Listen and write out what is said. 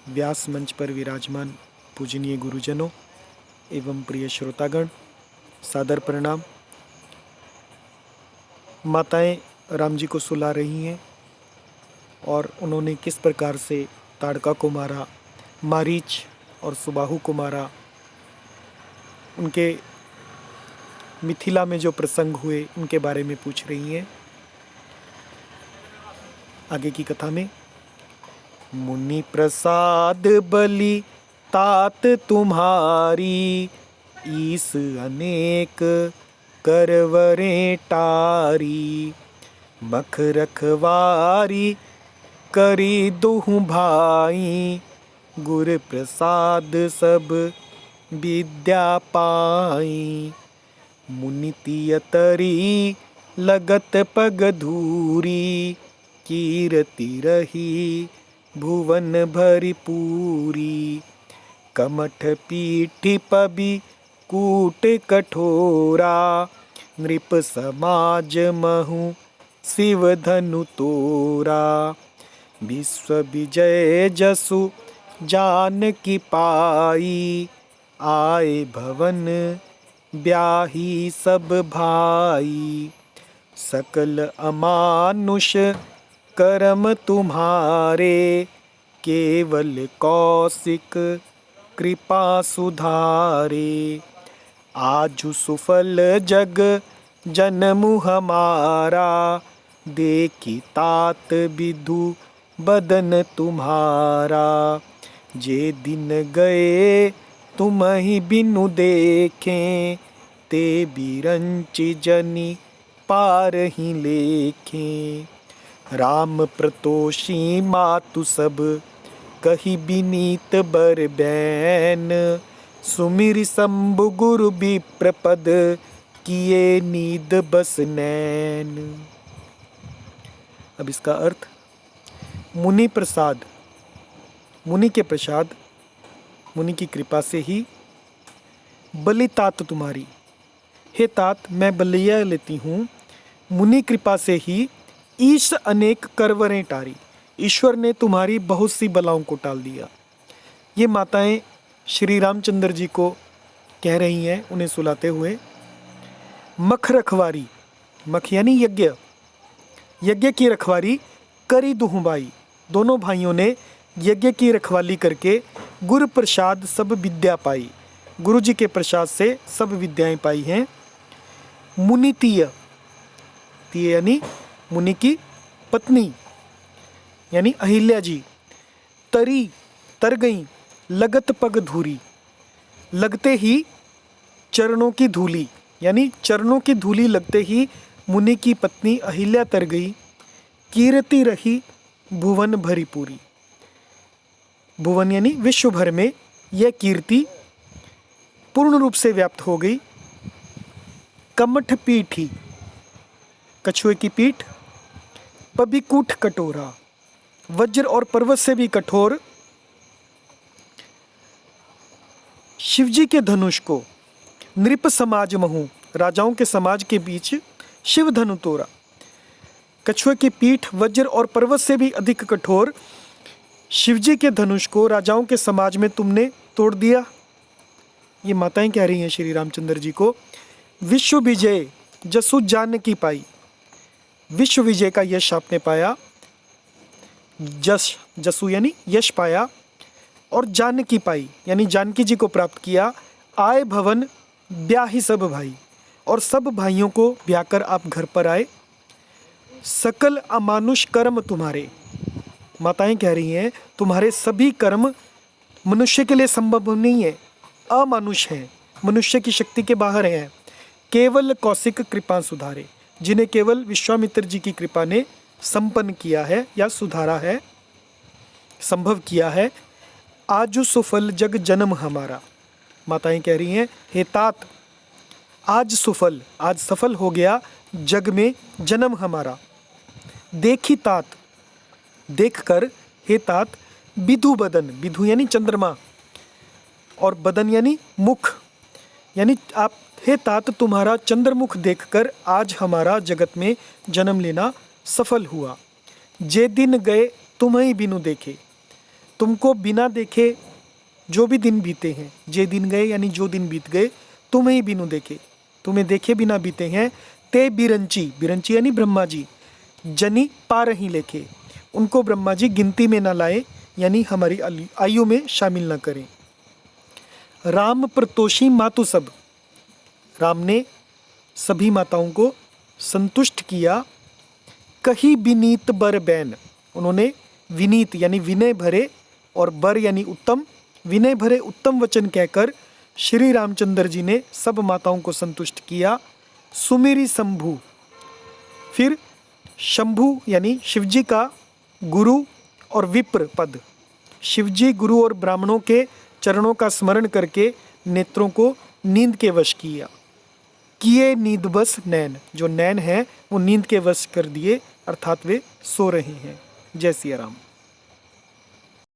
व्यास मंच पर विराजमान पूजनीय गुरुजनों एवं प्रिय श्रोतागण, सादर प्रणाम। माताएं राम जी को सुला रही हैं और उन्होंने किस प्रकार से ताड़का को मारा, मारीच और सुबाहु को मारा, उनके मिथिला में जो प्रसंग हुए उनके बारे में पूछ रही हैं। आगे की कथा में मुनि प्रसाद बलि तात तुम्हारी, ईस अनेक करवरें टारी, मख रखवारी करी दुहु भाई, गुर प्रसाद सब विद्या पाई। मुनि तियतरी लगत पग धूरी, कीरति रही भुवन भरी पूरी। कमठ पीठी पबि कूट कठोरा, नृप समाज महु शिव धनु तोरा। विश्व विजय जसु जानकी पाई, आए भवन ब्याही सब भाई। सकल अमानुष कर्म तुम्हारे, केवल कौशिक कृपा सुधारे। आजु सुफल जग जन्मु हमारा, देखी तात विधु बदन तुम्हारा। जे दिन गए तुम ही बिनु देखें, ते बिरंचि जनि पार ही लेखें। राम प्रतोषी मातु सब कही बिनीत बर बैन, सुमिर शंभु गुरु विप्रपद किए नीद बस नैन। अब इसका अर्थ, मुनि प्रसाद, मुनि के प्रसाद, मुनि की कृपा से ही बलि तात तुम्हारी, हे तात मैं बलिया लेती हूँ, मुनि कृपा से ही ईश अनेक करवरें टारी, ईश्वर ने तुम्हारी बहुत सी बलाओं को टाल दिया। ये माताएं श्री रामचंद्र जी को कह रही हैं उन्हें सुलाते हुए। मख रखवारी, मख यानी यज्ञ, यज्ञ की रखवारी करी दुहुबाई, दोनों भाइयों ने यज्ञ की रखवाली करके गुरु प्रसाद सब विद्या पाई, गुरु जी के प्रसाद से सब विद्याएं पाई हैं। मुनि तीय, तीय यानी मुनि की पत्नी यानी अहिल्या जी, तरी तर गई, लगत पग धूरी, लगते ही चरणों की धूली, यानी चरणों की धूली लगते ही मुनि की पत्नी अहिल्या तर गई। कीर्ति रही भुवन भरी पूरी, भुवन यानी विश्व भर में यह कीर्ति पूर्ण रूप से व्याप्त हो गई। कमठ पीठी, कछुए की पीठ, पबिकूठ कटोरा, वज्र और पर्वत से भी कठोर शिवजी के धनुष को, नृप समाज महु, राजाओं के समाज के बीच शिव धनु तोरा। कछुए की पीठ, वज्र और पर्वत से भी अधिक कठोर शिवजी के धनुष को राजाओं के समाज में तुमने तोड़ दिया। ये माताएं कह रही हैं श्री रामचंद्र जी को। विश्व विजय जसु जानकी पाई, विश्व विजय का यश आपने पाया, जस जसु यानी यश पाया, और जानकी पाई यानी जानकी जी को प्राप्त किया। आए भवन ब्याही सब भाई, और सब भाइयों को ब्याकर आप घर पर आए। सकल अमानुष कर्म तुम्हारे, माताएं कह रही हैं तुम्हारे सभी कर्म मनुष्य के लिए संभव नहीं है, अमानुष हैं, मनुष्य की शक्ति के बाहर हैं। केवल कौशिक कृपा सुधारे, जिन्हें केवल विश्वामित्र जी की कृपा ने संपन्न किया है या सुधारा है, संभव किया है। आजु सुफल जग जन्म हमारा, माताएं कह रही हैं हे तात, आज सुफल, आज सफल हो गया जग में जन्म हमारा। देखी तात, देखकर हे तात, विधु बदन, विधु यानी चंद्रमा, और बदन यानी मुख, यानी आप हे तात तुम्हारा चंद्रमुख देखकर आज हमारा जगत में जन्म लेना सफल हुआ। जे दिन गए तुम ही बिनु देखे, तुमको बिना देखे जो भी दिन बीते हैं, जे दिन गए यानी जो दिन बीत गए, तुम्हें ही बिनु देखे, तुम्हें देखे बिना बीते हैं। ते बिरंची, बिरंची यानी ब्रह्मा जी, जनी पा रही लेखे, उनको ब्रह्मा जी गिनती में ना लाए, यानी हमारी आयु में शामिल ना करें। राम प्रतोषी मातु सब, राम ने सभी माताओं को संतुष्ट किया। कही विनीत बर बैन, उन्होंने विनीत यानी विनय भरे और बर यानी उत्तम, विनय भरे उत्तम वचन कहकर श्री रामचंद्र जी ने सब माताओं को संतुष्ट किया। सुमेरी शंभु, फिर शंभु यानी शिवजी का गुरु और विप्र पद, शिवजी गुरु और ब्राह्मणों के चरणों का स्मरण करके नेत्रों को नींद के वश किया। किए नींद बस नैन, जो नैन है वो नींद के वश कर दिए, अर्थात वे सो रहे हैं। जय सिया राम।